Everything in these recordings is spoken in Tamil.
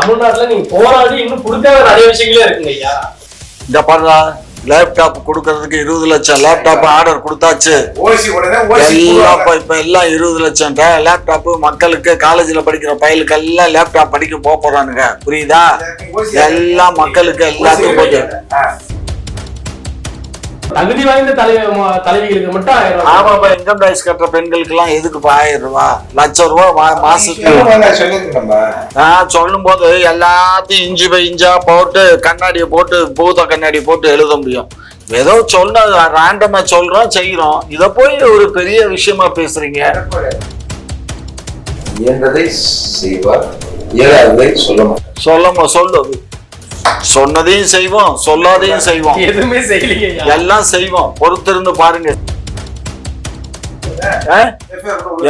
தமிழ்நாட்டுல நீங்க போராடி இன்னும் கொடுக்காத நிறைய விஷயங்களே இருக்குங்க ஐயா. இந்த பாருடா, லேப்டாப் கொடுக்கறதுக்கு 20 லட்சம் லேப்டாப் ஆர்டர் கொடுத்தாச்சு. இப்ப எல்லாம் 20 லட்சம் லேப்டாப் மக்களுக்கு காலேஜ்ல படிக்கிற பையலுக்கு எல்லாம் லேப்டாப் படிக்க போறானுங்க. புரியுதா? எல்லாம் மக்களுக்கு எல்லாத்துக்கும் போது தகுதி வாய்ந்த தலைவிகளுக்கு மட்டும் 1000 ரூபாய். ஆமாப்பா, இன்கம் டேக்ஸ் கட்டுற பெண்களுக்கு எல்லாம் எதுக்கு 1000 ரூபாய், லட்சம் ரூபாய் மாசத்துக்கு? சொல்லும் போது எல்லாத்தையும் இஞ்சி பை இஞ்சா போட்டு கண்ணாடியை போட்டு பூத கண்ணாடி போட்டு எழுத முடியும். ஏதோ சொன்ன ரேண்டமா சொல்றோம் செய்யறோம். இத போய் ஒரு பெரிய விஷயமா பேசுறீங்க. சொல்லுது சொன்னதையும் செய்வோம், சொல்லாதையும் செய்வோம், எதுவுமே செய்யலைங்க, எல்லாம் செய்வோம். பொறுத்திருந்து பாருங்க.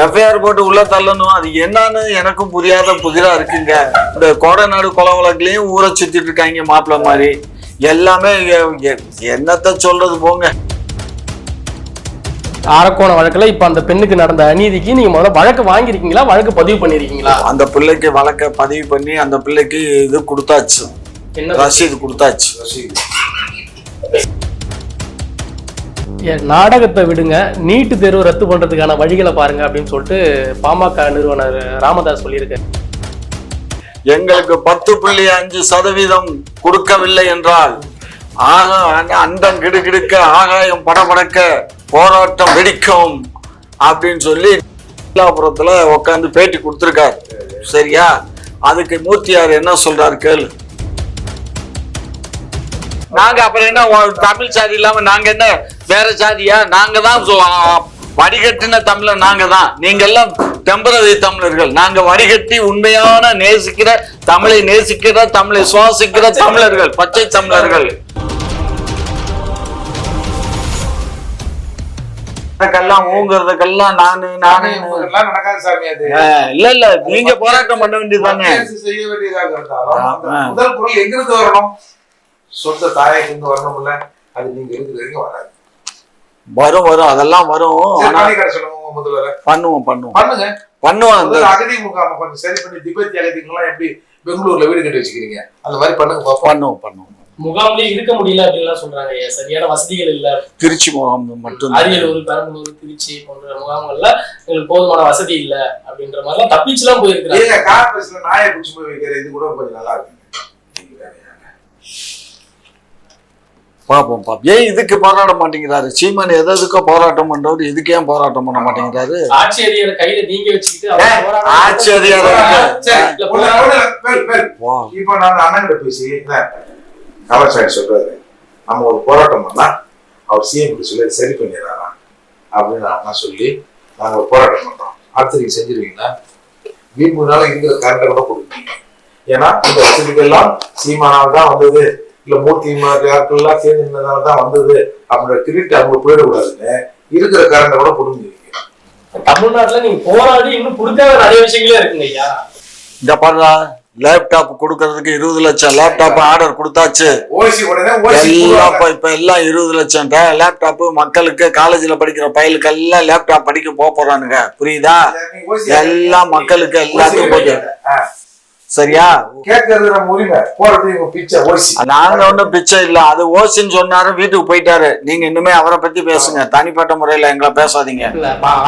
எஃப்ஐஆர் போட்டு உள்ள தள்ளணும். அது என்னன்னு எனக்கும் புரியாத புதிரா இருக்குங்க. இந்த கோடநாடு கொலை வழக்குலயும் ஊரை சுத்திட்டு இருக்காங்க மாப்பிள்ள மாதிரி. எல்லாமே என்னத்த சொல்றது போங்க. அரக்கோண வழக்குல இப்ப அந்த பெண்ணுக்கு நடந்த அநீதிக்கு நீங்க முதல்ல வழக்கு வாங்கிருக்கீங்களா, வழக்கு பதிவு பண்ணிருக்கீங்களா? அந்த பிள்ளைக்கு வழக்க பதிவு பண்ணி அந்த பிள்ளைக்கு இது கொடுத்தாச்சு, ரசீது கொடுத்தாச்சு. நாடகத்தை விடுங்க, நீட்டு தேர்வு ரத்து பண்றதுக்கான வழிகளை பாருங்க அப்படின்னு சொல்லிட்டு பாமக நிறுவனர் ராமதாஸ் சொல்லியிருக்காரு. எங்களுக்கு 10.5% கொடுக்கவில்லை என்றால் அண்டம் கிடுகிடுக்க ஆகாயம் படபடக்க போராட்டம் வெடிக்கும் அப்படின்னு சொல்லி புறத்துல உட்காந்து பேட்டி கொடுத்திருக்காரு. சரியா? அதுக்கு மூர்த்தியார் என்ன சொல்றாரு கேளு. நாங்க அப்புறம் என்ன தமிழ் சாதி இல்லாம நாங்க என்ன வேற சாதியா? நாங்க தான் வடிகட்டின தமிழர், நாங்க தான். நீங்க எல்லாம் டெம்பரரி தமிழர்கள். நாங்க வடிகட்டி உண்மையான நேசிக்கிற தமிழை நேசிக்கிற தமிழை சுவாசிக்கிற தமிழர்கள், பச்சை தமிழர்கள். ஊங்குறதுக்கெல்லாம் நானு இல்ல இல்ல, நீங்க போராட்டம் பண்ண வேண்டியதுதானே. செய்ய வேண்டியதாக இருந்தாலும் முதல் குரல் எங்கிருந்து வரணும்? சொந்த தாயக்கு வரணும்ல. அது நீங்க இருக்கிற வரைக்கும் வராது. வரும் அதெல்லாம் வரும். பண்ணுவோம் அகதி முகாம கொஞ்சம் சரி பண்ணி திபெத்தி அகதிகள்லாம் எப்படி பெங்களூர்ல வீடு கட்டி வச்சுக்கிறீங்க, அந்த மாதிரி பண்ணுவோம். முகாம்லயே இருக்க முடியல அப்படின்னு சொல்றாங்க. சரியான வசதிகள் இல்ல. திருச்சி முகாம் மட்டும், அரியலூர், பெரம்பலூர், திருச்சி போன்ற முகாம்கள்ல எங்களுக்கு போதுமான வசதி இல்ல அப்படின்ற மாதிரி தப்பிச்சு எல்லாம் போயிருக்காங்க. கார்பரேஷன்ல நாயை குடிச்சு போய் வைக்கிற இது கூட கொஞ்சம் நல்லா இருக்கு. பாப்போம். ஏன் இதுக்கு போராட மாட்டேங்கிறாரு சீமான்? எதுக்கோ போராட்டம் பண்றவர், இதுக்கு ஏன் போராட்டம் பண்ண மாட்டேங்கிறாரு? ஆட்சி அதிகார கையில நீங்க வச்சுக்கிட்டு ஆட்சி அதிகாரம் இப்ப நான் அண்ணன் கிட்ட பேசி கவர்ச்சாரி சொல்றாரு, நம்ம ஒரு போராட்டம் பண்ணா அவர் சிஎம் சொல்லி சரி பண்ணிடுறாரா அப்படின்னு நான் சொல்லி நாங்க ஒரு போராட்டம் பண்றோம். அடுத்து நீங்க செஞ்சிருவீங்கன்னா வீட்டு நாள் இருக்கிற கரண்ட்டை கூட கொடுப்பீங்க. ஏன்னா இந்த வசதிகள்லாம் சீமானால் தான் வந்தது, இல்ல மூர்த்தி யாருக்கெல்லாம் சேர்ந்துதான் வந்தது அப்படின்ற கிரெடிட் அவங்க போயிடக்கூடாதுன்னு இருக்கிற கரண்ட்டை கூட கொடுங்க. தமிழ்நாட்டுல நீங்க போராடி இன்னும் கொடுக்காத நிறைய விஷயங்களே இருக்குங்க ஐயா. இந்த பாருடா, லேப்டாப் கொடுக்கறதுக்கு 20 லட்சம் லேப்டாப் ஆர்டர் கொடுத்தாச்சு. இப்ப எல்லாம் 20 லட்சம் லேப்டாப் மக்களுக்கு காலேஜ்ல படிக்கிற பையலுக்கு எல்லாம் லேப்டாப் படிக்க போறானுங்க. புரியுதா? எல்லாம் மக்களுக்கு எல்லாத்துக்கும் போது. சரியா? கேட்கறது நம்ம உரிமை, போறது பிச்சை. நாங்க ஒன்றும் பிச்சை இல்ல. அது ஓசின்னு சொன்னாரு, வீட்டுக்கு போயிட்டாரு. நீங்க இன்னுமே அவரை பத்தி பேசுங்க, தனிப்பட்ட முறையில எங்களை பேசாதீங்க.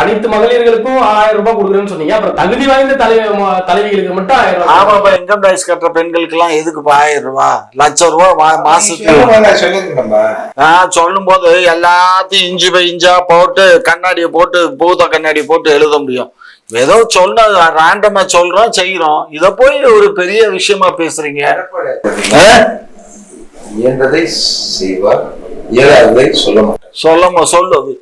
அனைத்து மகளிர்களுக்கும் 1000 ரூபாய் கொடுக்குறேன்னு சொன்னீங்க. அப்புறம் தகுதி வாய்ந்த தலைவிகளுக்கு மட்டும் 1000 ரூபாய். ஆமாப்பா, இன்கம் டேக்ஸ் கட்டுற பெண்களுக்கு எல்லாம் எதுக்கு 1000 ரூபாய், லட்சம் ரூபாய் மாசத்துக்கு? சொல்லும் போது எல்லாத்தையும் இஞ்சி பை இஞ்சா போட்டு கண்ணாடியை போட்டு பூத கண்ணாடி போட்டு எழுத முடியும். ஏதோ சொன்ன ரேண்டமா சொல்றோம் செய்யறோம். இத போய் ஒரு பெரிய விஷயமா பேசுறீங்க. சொல்லுது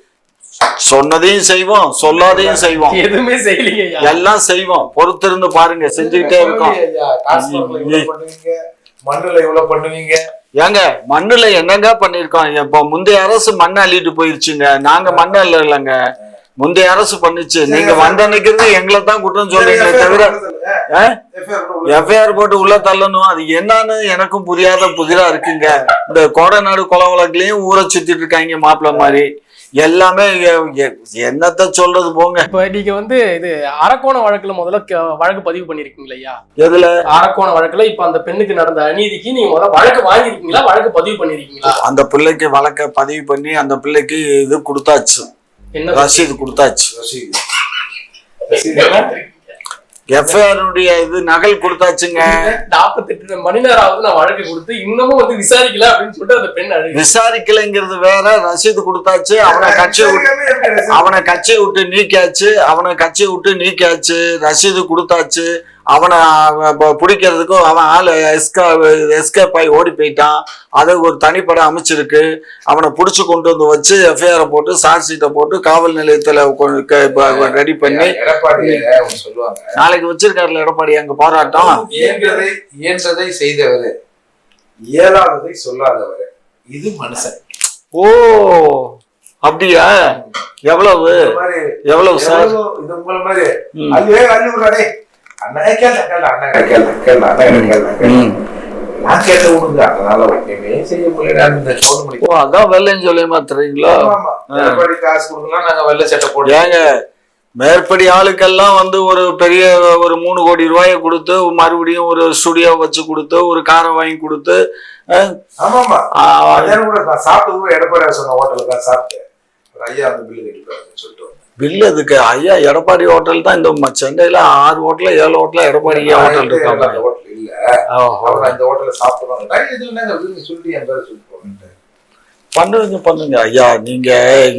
சொன்னதையும் செய்வோம், சொல்லாதையும் செய்வோம், எதுவுமே செய்யலைங்க, எல்லாம் செய்வோம். பொறுத்திருந்து பாருங்க, செஞ்சுக்கிட்டே இருக்கோம். மண்ணுல எவ்வளவு பண்ணுவீங்க? ஏங்க மண்ணுல என்னங்க பண்ணிருக்கோம்? இப்ப முந்தைய அரசு மண்ணை அள்ளிட்டு போயிருச்சுங்க. நாங்க மண்ணை இல்லைங்க, முந்தைய அரசு பண்ணுச்சு. நீங்க வந்த நிக்கிறது எங்களை தான் குற்றம் சொல்றீங்களே தவிர எஃப்ஐஆர் போட்டு உள்ள தள்ளணும். அது என்னன்னு எனக்கும் புரியாத புதிரா இருக்குங்க. இந்த கோடநாடு கொலை வழக்குலயும் ஊரை சுத்திட்டு இருக்காங்க மாப்பிள்ள மாதிரி. எல்லாமே என்னத்த சொல்றது போங்க. இப்ப நீங்க வந்து இது அரக்கோண வழக்குல முதல்ல வழக்கு பதிவு பண்ணிருக்கீங்களா ஐயா? எதுல? அரக்கோண வழக்குல இப்ப அந்த பெண்ணுக்கு நடந்த அநீதிக்கு நீங்க முதல்ல வழக்கு வாங்கிருக்கீங்களா, வழக்கு பதிவு பண்ணிருக்கீங்களா? அந்த பிள்ளைக்கு வழக்க பதிவு பண்ணி அந்த பிள்ளைக்கு இது கொடுத்தாச்சு, என்ன ரசீது கொடுத்தாச்சு. ரசீது எஃப்ஐஆருடைய இது நகல் கொடுத்தாச்சுங்க. 48 மணி நேரம் ஆகுது நான் வழக்கு கொடுத்து இன்னமும் வந்து விசாரிக்கல அப்படின்னு சொல்லிட்டு அந்த பெண் அழுகு. விசாரிக்கலைங்கிறது வேற, ரசீது கொடுத்தாச்சு. அவனை கட்சியை விட்டு நீக்கியாச்சு, ரசீது கொடுத்தாச்சு. அவனை பிடிக்கிறதுக்கும் அவன் ஆளு எஸ்கேப் ஆகி ஓடி போயிட்டான். அதை ஒரு தனிப்படை அமைச்சிருக்கு. அவனை பிடிச்சி கொண்டு வந்து வச்சு எஃப்ஐஆரை போட்டு சார்ஜ் ஷீட்டை போட்டு காவல் நிலையத்துல ரெடி பண்ணி சொல்லுவாங்க. நாளைக்கு வச்சிருக்காருல எடப்பாடி அங்க போராட்டம். இயன்றதை செய்தவர், இயலாததை சொல்லாதவர், இது மனுஷன். ஓ அப்படியா? எவ்வளவு சார்? இது உங்களை மாதிரி அள்ளி விடுறாடே அண்ணா கேள்ல நான் கேட்ட விடுங்க. அதனால ஒண்ணுமே செய்ய முடியல. அதான் வெள்ளைன்னு சொல்லி மாத்துறீங்களா? காசு கொடுக்கலாம், நாங்க வெள்ளை சட்டை போட்டு. ஏங்க மேற்படி ஆளுக்கெல்லாம் வந்து ஒரு பெரிய ஒரு 3 கோடி ரூபாயை கொடுத்து மறுபடியும் ஒரு ஸ்டுடியோ வச்சு கொடுத்து ஒரு காரை வாங்கி கொடுத்து. ஆமாமா கூட நான் சாப்பிட்டு எடப்பாடி சொன்ன ஹோட்டல்ல தான் சாப்பிட்டேன். ஐயா வந்து பில்லு கட்டிப்பாருன்னு சொல்லிட்டு பில்லு அதுக்கு ஐயா எடப்பாடி ஹோட்டல் தான். இந்த சென்னையில 6 ஹோட்டல்ல 7 ஹோட்டல்ல எடப்பாடி ஹோட்டல் இருக்காங்க. ஹோட்டல் இல்ல, இந்த ஹோட்டல்ல சாப்பிடுவாங்க சொல்லி என் பேர் சொல்லிட்டு பண்ணுவீங்க ஐயா. நீங்க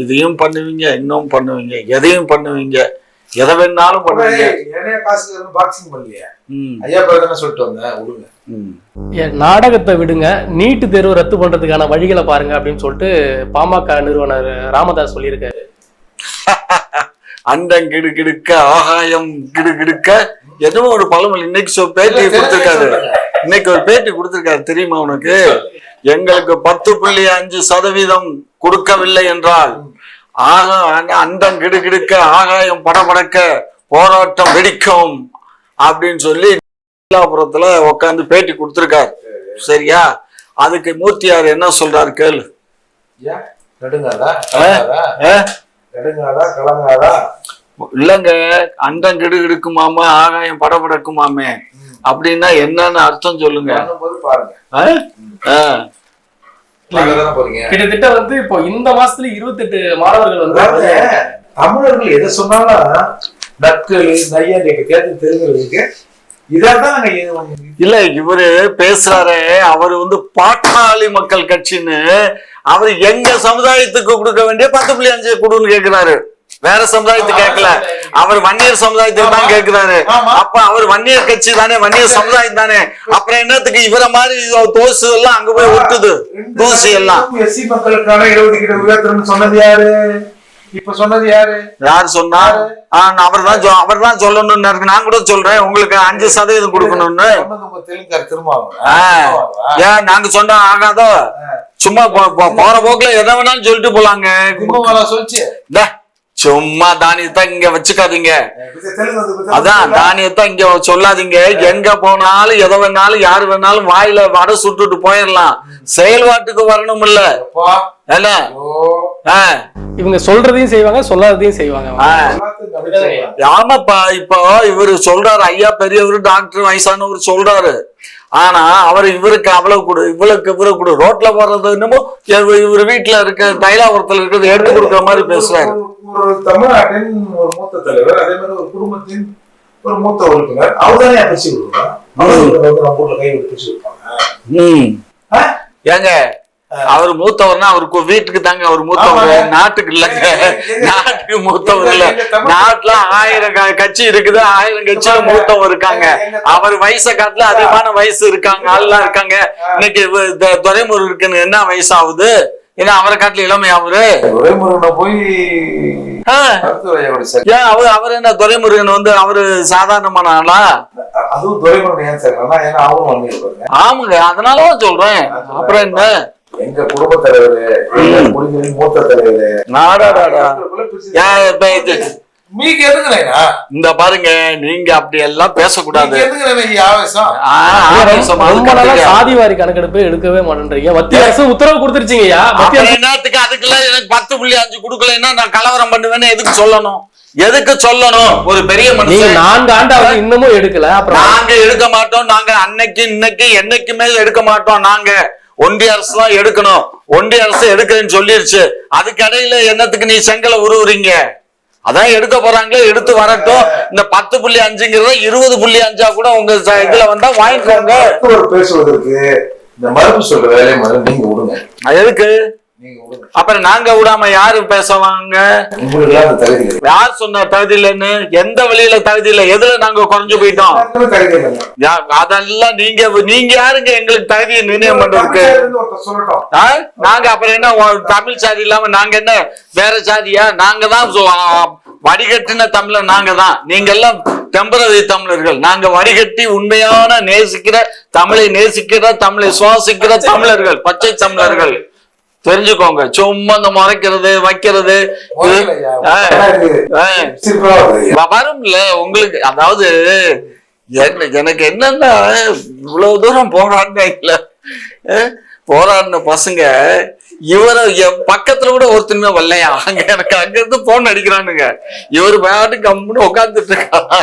இதையும் பண்ணுவீங்க, இன்னும் பண்ணுவீங்க, எதையும் பண்ணுவீங்க, எதை வேணாலும் பண்ணுவீங்க. என்னைய காசு பாக்ஸிங் பண்ணலையே ஐயா பேர் சொல்லிட்டு வந்தேன். விடுங்க, நாடகத்தை விடுங்க, நீட்டு தேர்வு ரத்து பண்றதுக்கான வழிகளை பாருங்க அப்படின்னு சொல்லிட்டு பாமக நிறுவனர் ராமதாஸ் சொல்லியிருக்காரு. அண்டம் கிடுகிடுக்க ஆகாயம் கிடுகிடுக்க என்னமோ ஒரு பழமொழி இன்னைக்கு பேட்டி கொடுத்திருக்காரு. தெரியுமா உனக்கு? எங்களுக்கு 10.5% கொடுக்கவில்லை என்றால் அண்டம் கிடுகிடுக்க ஆகாயம் படபடக்க போராட்டம் வெடிக்கும் அப்படின்னு சொல்லி மயிலாப்புரத்துல உட்காந்து பேட்டி கொடுத்திருக்காரு. சரியா? அதுக்கு மூர்த்தியார் என்ன சொல்றாரு கேளு. இல்லங்க, அண்டம் கிடுகிடுக்குமாமா ஆகாயம் படபடக்குமாமே அப்படின்னா என்னன்னு அர்த்தம் சொல்லுங்க. கிட்டத்தட்ட வந்து இப்போ இந்த மாசத்துல 28 மாணவர்கள் வந்து தமிழர்கள் எதை சொன்னாலும் நக்கல் நையா தேர்தல் தெரிஞ்சவர்களுக்கு இல்ல இவரு பேசுறாரு. அவரு வந்து பாட்டாளி மக்கள் கட்சின்னு அவரு எங்க சமுதாயத்துக்கு கொடுக்க வேண்டிய 10.5 கொடுன்னு கேக்குறாரு. வேற சமுதாயத்துக்கு கேட்கல, அவர் வன்னியர் சமுதாயத்துக்கு தான் கேக்குறாரு. அப்ப அவர் வன்னியர் கட்சி தானே, வன்னியர் சமுதாயம் தானே. அப்புறம் என்னத்துக்கு இவர மாதிரி தோசு எல்லாம் அங்க போய் ஒட்டுது? தோசை எல்லாம் எஸ்சி மக்களுக்கான 20 உயர்த்தணும் சொன்னது யாரு? இப்ப சொன்னது யாரு சொன்னார்? அவர் தான் சொல்லணும்னு இருக்கு. நான் கூட சொல்றேன் உங்களுக்கு 5% கொடுக்கணும்னு. ஏன் நாங்க சொன்னா ஆகாதோ? சும்மா போற போக்குல எதை வேணாலும் சொல்லிட்டு போலாங்க. சும்மா தானியத்தை இங்க வச்சுக்காதீங்க. அதான் தானியத்தை இங்க சொல்லாதீங்க. எங்க போனாலும் எதை வேணாலும் யாரு வேணாலும் வாயில வடை சுட்டுட்டு போயிடலாம். செயல்பாட்டுக்கு வரணும் இல்ல? இவங்க சொல்றதையும் செய்வாங்க, சொல்லாததையும் செய்வாங்க. ஆமாப்பா, இப்போ இவரு சொல்றாரு, ஐயா பெரியவரு டாக்டர் வயசானவர் சொல்றாரு. ஆனா அவர் இவருக்கு அவ்வளவு கொடு, இவருக்கு கொடு. ரோட்ல போறது என்னமோ இவரு வீட்டுல இருக்க தைலாபுரத்துல இருக்கிறது எடுத்து கொடுக்குற மாதிரி பேசுறாரு. ஒரு தமிழ்நாட்டின் ஒரு மூத்த தலைவர், அதே மாதிரி ஒரு குடும்பத்தின் ஒரு மூத்த உறுப்பினர், அவர்தானே பேசி கொடுப்பாங்க. கை பிடிச்சு கொடுப்பாங்க. ஏங்க அவர் மூத்தவர்னா அவருக்கு வீட்டுக்கு தாங்க அவர் மூத்தவர், நாட்டுக்கு இல்லங்க. நாட்டுக்கு மூத்தவர் இல்ல. நாட்டுல 1000 கட்சி இருக்குது, 1000 கட்சியில மூத்தவர் இருக்காங்க. அவர் வயசை காட்டுல அதிகமான வயசு இருக்காங்க, ஆள்லாம் இருக்காங்க. இன்னைக்கு துரைமுருகனுக்கு என்ன வயசு ஆகுது? ஏன்னா அவரை காட்டுல இளமை அவரு. போய் ஏன் அவர் என்ன துரைமுருகன் வந்து அவரு சாதாரணமான ஆளா? அதுவும் துரைமுருகன் ஆமாங்க, அதனாலதான் சொல்றேன். அப்புறம் என்ன, எங்க குடும்ப தலைவர், மூத்த தலைவர் மீக்கு எதுக்குறேனா இந்த பாருங்க, நீங்க அப்படி எல்லாம் பேசக்கூடாது. சாதிவாரி கணக்கெடுப்பு எடுக்கவே மாட்டேன்றீங்க. மத்திய அரசு உத்தரவு கொடுத்துருச்சீங்கய்யா. என்னத்துக்கு அதுக்குள்ள எனக்கு 10.5 கொடுக்கலன்னா நான் கலவரம் பண்ணுவேன்னு எதுக்கு சொல்லணும்? எதுக்கு சொல்லணும்? ஒரு பெரிய மனுஷன் 4 ஆண்டு இன்னமும் எடுக்கல. அப்புறம் நாங்க எடுக்க மாட்டோம். நாங்க அன்னைக்கு இன்னைக்கு என்னைக்குமே எடுக்க மாட்டோம். நாங்க ஒன்றிய அரசு தான் எடுக்கணும். ஒன்றிய அரசு எடுக்கிறேன்னு சொல்லிருச்சு. அதுக்கு இடையில என்னத்துக்கு நீ செங்கலை உருவுறீங்க? அதான் எடுக்க போறாங்களே, எடுத்து வரட்டும். இந்த 10.5ங்கிறத 20.5 கூட உங்க இதுல வந்தா வாங்கிக்கோங்க. பேசுவதற்கு இந்த மறுப்பு சொல்ற வேலையை முதல்ல நீங்க விடுங்க. எதுக்கு? அப்புறம் நாங்க விடாம யாரு பேசுவாங்க? யார் சொன்ன தகுதி இல்லைன்னு? எந்த வழியில தகுதி இல்லை? எதுல நாங்க குறைஞ்சு போயிட்டோம்? அதெல்லாம் நீங்க யாருங்க எங்களுக்கு தகுதியை நிர்ணயம் பண்றதுக்கு? நாங்க அப்புறம் என்ன தமிழ் சாதி இல்லாம நாங்க என்ன வேற சாதியா? நாங்க தான் வடிகட்டின தமிழர். நாங்க தான். நீங்க எல்லாம் டெம்பரரி தமிழர்கள். நாங்க வடிகட்டி உண்மையான நேசிக்கிற தமிழை நேசிக்கிற தமிழை சுவாசிக்கிற தமிழர்கள், பச்சை தமிழர்கள். தெரிஞ்சுக்கோங்க. சும்மா இந்த முறைக்கிறது வைக்கிறது வரும்ல உங்களுக்கு. அதாவது எனக்கு என்னன்னா, இவ்வளவு தூரம் போராடின பசங்க இவரை பக்கத்துல கூட ஒருத்தருமே வரலையா? அங்க எனக்கு அங்க இருந்து போன் அடிக்கிறானுங்க. இவரு பாட்டு கம்முன்னு உட்காந்துட்டு இருக்காங்க.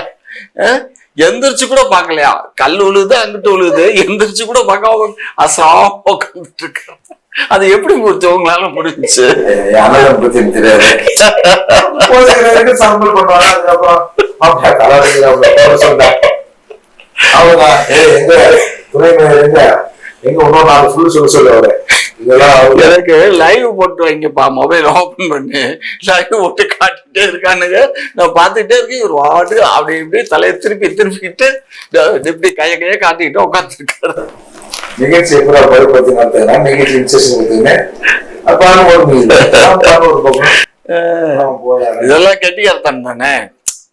எந்திரிச்சு கூட பாக்கலையா? கல் உழுது அங்கிட்டு உழுது, எந்திரிச்சு கூட பார்க்காம அசாம உட்காந்துட்டு இருக்காங்க. அது எப்படி உங்களால முடிஞ்சுச்சு? தெரியாது. சாம்பல் பண்ணுவாங்க. அதுக்கப்புறம் எங்க துணை எங்க எங்க இன்னொரு 4 ஃபுல் சொல்ல சொல்லுவாரு. எனக்கு லைவ் போட்டு வைங்கப்பா. மொபைல் ஓபன் பண்ணி லைவ் போட்டு காட்டிட்டே இருக்கானுங்க. நான் பார்த்துட்டே இருக்கேன். ஒரு வாடு அப்படி இப்படி தலையை திருப்பிட்டு இப்படி கைய காட்டிக்கிட்டு உட்காந்துட்டு இருக்காரு. நிகழ்ச்சி எப்படி பத்தி நடத்துனா நிகழ்ச்சி இன்செஷன் கொடுத்துங்க. இதெல்லாம் கெட்டியார்த்தன் தானே.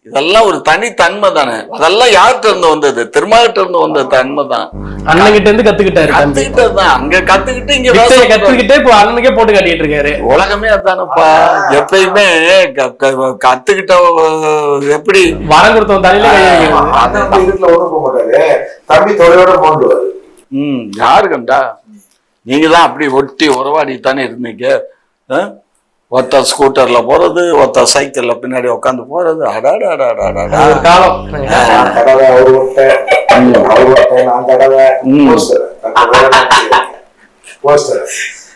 இதெல்லாம் ஒரு தனித்தன்மை தானே. அதெல்லாம் யார்கிட்ட இருந்து வந்தது? திருமாகிட்ட இருந்து வந்த தன்மை தான். அண்ணன்கிட்ட இருந்து கத்துக்கிட்டாரு. அங்க கத்துக்கிட்டு இங்க கத்துக்கிட்டே இப்போ அண்ணனுக்கே போட்டு காட்டிட்டு இருக்காரு. உலகமே அதானப்பா. எப்பயுமே கத்துக்கிட்ட எப்படி வரம் கொடுத்தவன் தலையில வீட்டுல ஒண்ணு போக மாட்டாரு. தம்பி தொலையோட போண்டுவாரு. யாரு கண்டா? நீங்க தான் அப்படி ஒட்டி உறவாடி தானே இருந்தீங்க. ஒத்த ஸ்கூட்டர்ல போறது, ஒத்த சைக்கிள்ல பின்னாடி உட்காந்து போறது.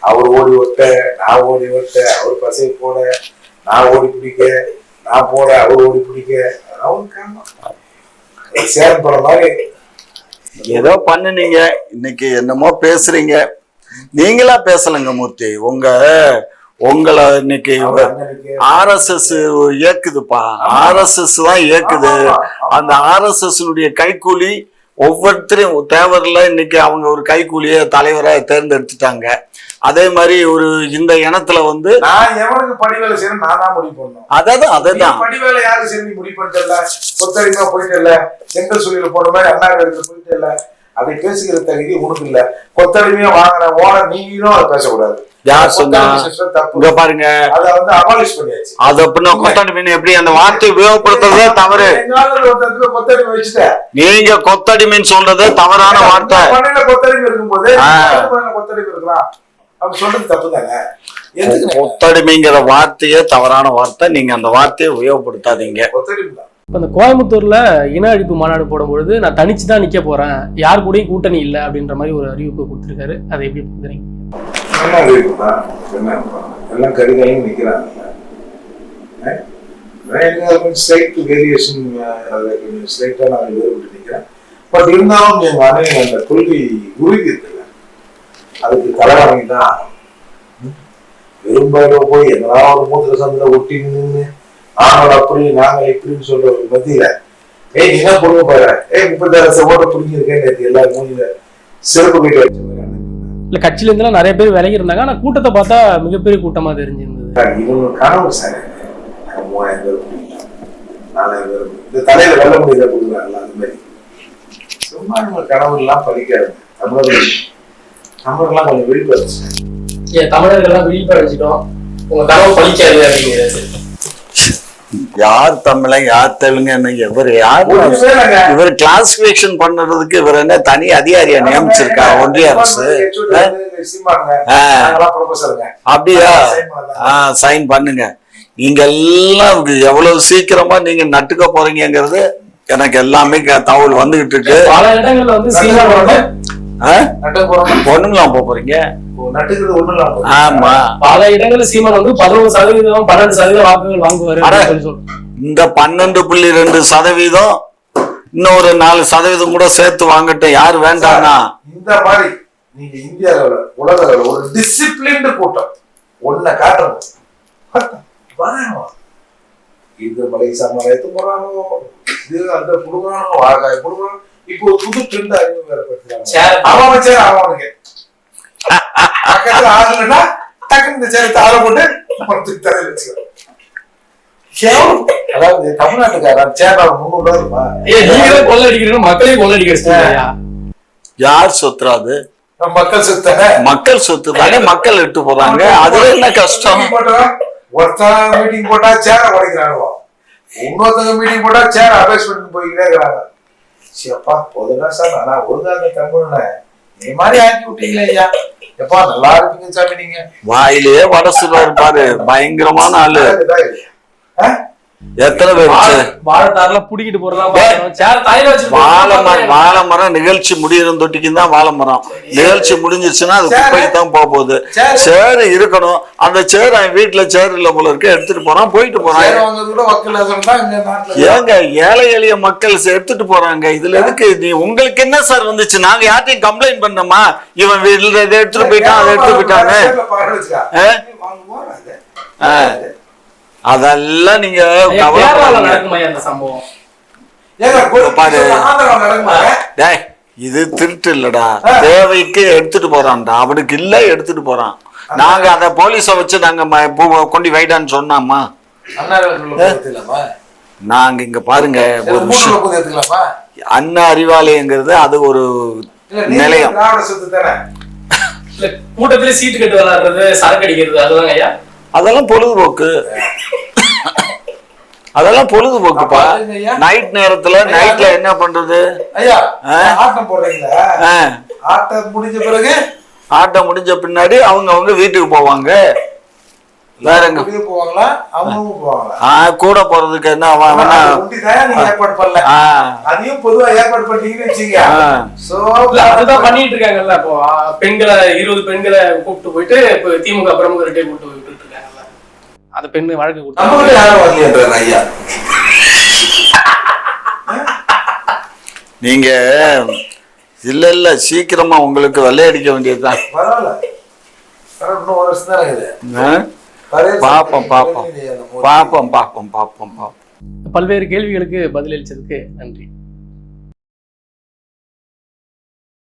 அவர் ஓடி ஒட்ட, நான் ஓடி ஒட்ட, அவர் பசை போட, நான் ஓடி பிடிக்க, நான் போட, அவர் ஓடி பிடிக்க. சேர் போற மாதிரி ஏதோ பண்ணுனீங்க. இன்னைக்கு என்னமோ பேசுறீங்க. நீங்களா பேசலங்க மூர்த்தி. உங்களை இன்னைக்கு RSS இயக்குதுப்பா. RSS தான் இயக்குது. அந்த RSS கைக்கூலி ஒவ்வொருத்தரையும் தேவரில் இன்னைக்கு அவங்க ஒரு கைக்கூலிய தலைவரை தேர்ந்தெடுத்துட்டாங்க. அதே மாதிரி ஒரு இந்த இனத்துல நான் எவனுக்கு படிவேலை செய்யணும் நான் தான் முடிவு பண்ணணும். அதான் படிவேலை யாரு சரி முடிவு பண்ணிட்டல, கொத்தடிமா போயிட்டல, செங்கல் சொல்லியில போன மாதிரி அண்ணா போயிட்டல. அதை பேசுகிற தகுதி உனக்கு இல்ல. கொத்தடிமையா வாங்கின ஓன நீங்களும் அதை பேசக்கூடாது. யார் சொன்னா? பாருங்க, அதை அபாலிஷ் பண்ணியாச்சு. அது அப்படின்னா கொத்தடிமை எப்படி அந்த வார்த்தை உபயோகப்படுத்துறதே தவறு. கொத்தடிமை வச்சுட்ட நீங்க கொத்தடிமைன்னு சொல்றது தவறான வார்த்தை. கொத்தடிமை இருக்கும்போது கொத்தடிமை இருக்கலாம் அப்படி சொல்றது தப்பு தானே. கொத்தடிமைங்கிற வார்த்தையே தவறான வார்த்தை. நீங்க அந்த வார்த்தையை உபயோகப்படுத்தாதீங்க. இப்போ இந்த கோயம்புத்தூர்ல இன அழிப்பு மாநாடு போடும்பொழுது நான் தனிச்சு தான் நிக்க போறேன், யார் கூடயும் கூட்டணி இல்லை அப்படின்ற மாதிரி ஒரு அறிவிப்பு கொடுத்துருக்காரு. அதை எப்படி பாக்குறீங்க? எல்லாம் கருதையும் நிக்கிறாங்க. பட் இருந்தாலும் அந்த கொள்கை உறுதி இருக்குல்ல, அதுக்கு தலைவணங்கி தான். வெறும் போய் எதனா ஒரு மூத்திர சந்தில ஒட்டி நின்று நாங்கள் அப்படி நாங்கள் எப்படின்னு சொல்ற ஒரு மத்தியில நீங்க பொண்ணு பாரு 36 ஓட்ட பிடிங்கிருக்கேன் எல்லாரும் மூஞ்சில சிறப்பு போயிட்டு வச்ச மாதிரி. இல்ல கட்சியில இருந்தாலும் நிறைய பேர் விலகி இருந்தாங்க. ஆனா கூட்டத்தை பார்த்தா மிகப்பெரிய கூட்டமா தெரிஞ்சிருந்தது. இவங்க கனவு சார் 3000 பேர் 4000 பேர் இந்த தலையில வெல்ல முடியல கொடுக்குறாங்க. அந்த மாதிரி சும்மா நம்ம கனவு எல்லாம் பலிக்காது. தமிழர்கள்லாம் கொஞ்சம் விழிப்படைச்சு. தமிழர்கள்லாம் விழிப்படைச்சிட்டோம், உங்க கனவு பலிக்காது அப்படிங்கிறது. யார் தமிழன் யார் தெலுங்கு இவர் யாரு? ஒண்ணுமே இல்லைங்க. இவர் கிளாசிபிகேஷன் பண்றதுக்கு இவர் என்ன தனி அதிகாரியா நியமிச்சிருக்கா ஒன்றிய அரசு? சீமானுங்க, ஆ. நாங்கெல்லாம் ப்ரொஃபஸருங்க. அப்படியா? சைன் பண்ணலாம். சைன் பண்ணுங்க. நீங்க எல்லாம் எவ்வளவு சீக்கிரமா நீங்க நட்டுக்க போறீங்கிறது எனக்கு எல்லாமே தகவல் வந்துகிட்டு இருக்கு. பல இடங்கள்ல வந்து சீமானோட நட்டுக்கு போறோம். ஒண்ணுங்களாம் போறீங்க. நட்டுக்கிறது ஒண்ணும் இல்லாம போகுது. ஆமா, பல இடங்கள்ல சீமான் வந்து 11%, 12% வாக்குகள் வாங்குவாரு அப்படின்னு சொல்றாங்க. இந்த 12.2% இன்னொரு 4% கூட சேர்த்து வாங்கட்டும். யாரு வேண்டாம்னா இந்த மாதிரி நீங்க இந்திய அளவுல உலக அளவுல ஒரு டிசிப்ளின்டு கூட்டம் ஒன்ன காட்டணும். இந்த மலை சமாளத்து போறானோ, இது அந்த புடுங்கானோ, ஆகாய புடுங்கானோ. இப்போ ஒரு புது ட்ரெண்ட் அறிமுகப்படுத்துறாங்க. அவனுக்கு பக்கத்துல ஆகலன்னா டக்குனு இந்த சேரத்தை ஆள போட்டு தலையில வச்சுக்கிறோம். அதாவது தமிழ்நாட்டுக்காரன் சேர் 300 ரூபாய் இருக்குமா? நீங்களே கொள்ள அடிக்கிறீங்க, மக்களையும் கொள்ள அடிக்கிறீங்க. யார் சொத்துறாது? மக்கள் சொத்து. மக்கள் சொத்து தானே, மக்கள் விட்டு போறாங்க. அதுல என்ன கஷ்டம்? ஒருத்தன் மீட்டிங் போட்டா சேர உடைக்கிறானுவோ, இன்னொருத்தங்க மீட்டிங் போட்டா சேர அபேஸ்மெண்ட் போய்கிட்டே இருக்கிறாங்க. சிப்பா பொதுனா சார் நான் ஒழுங்காக தமிழ்ல நீ மாதிரி ஆக்கி விட்டீங்களே ஐயா, எப்பா நல்லா இருப்பீங்க சாமி நீங்க. வாயிலே வடசுல இருப்பாரு, பயங்கரமான ஆளு. எத்தனை பேர் வாழைத்தாறுல புடிக்கிட்டு போறதா வாழை மரம் நிகழ்ச்சி முடியிற தொட்டிக்கும் தான் வாழை மரம். நிகழ்ச்சி முடிஞ்சிருச்சுன்னா அது குப்பைக்கு தான் போக போகுது. சேர் இருக்கணும். அந்த சேர் அவன் வீட்டுல சேர் இல்ல போல இருக்கு, எடுத்துட்டு போறான், போயிட்டு போறான். ஏங்க ஏழை எளிய மக்கள் எடுத்துட்டு போறாங்க. இதுல எதுக்கு நீ உங்களுக்கு என்ன சார் வந்துச்சு? நாங்க யார்ட்டையும் கம்ப்ளைண்ட் பண்ணோமா? இவன் வீட்டுல இதை எடுத்துட்டு போயிட்டான், அதை எடுத்துட்டு போயிட்டாங்க. அதெல்லாம் நீங்க இது திருட்டு இல்லடா, தேவைக்கு எடுத்துட்டு போறான்டா. அவனுக்கு இல்ல எடுத்துட்டு போறான். நாங்க அத போலீஸ வச்சு நாங்க கொண்டு வைடான்னு சொன்னாமா? நாங்க இங்க பாருங்க, அண்ணா அறிவாலயங்கிறது அது ஒரு நிலையம். கூட்டத்திலே சீட்டு கட்டு விளையாடுறது, சரக்கு அடிக்கிறது, அதுதான் ஐயா. அதெல்லாம் பொழுதுபோக்கு. அதெல்லாம் பொழுதுபோக்குப்பா. நைட் நேரத்துல நைட்ல என்ன பண்றது? ஆட்டம் போடுறீங்களா? ஆட்டம் முடிஞ்ச பிறகு ஆட்டம் முடிஞ்ச பின்னாடி அவங்க வீட்டுக்கு போவாங்க. வேற எங்க போவாங்களா? அவங்களும் போவாங்களா? கூட போறதுக்கு என்ன ஏற்பாடு பண்ணல. அதையும் பொதுவா ஏற்பாடு பண்ணீங்கன்னு வச்சுங்க. அதுதான் பண்ணிட்டு இருக்காங்கல்ல. இப்போ பெண்களை 20 பெண்களை கூப்பிட்டு போயிட்டு திமுக பிரமுகர்கிட்ட கூப்பிட்டு போயிட்டு இருக்காங்கல்ல. அந்த பெண்ணு வழக்கு கூப்பிட்டு யாரும் வரலையன்றாங்க ஐயா. நீங்க இல்ல சீக்கிரமா உங்களுக்கு வெள்ளையடிக்க வேண்டியதுதான். பரவாயில்ல, இன்னும் ஒரு வருஷம் தான் இருக்குது. பாப்போம். பல்வேறு கேள்விகளுக்கு பதிலளிச்சதுக்கு நன்றி.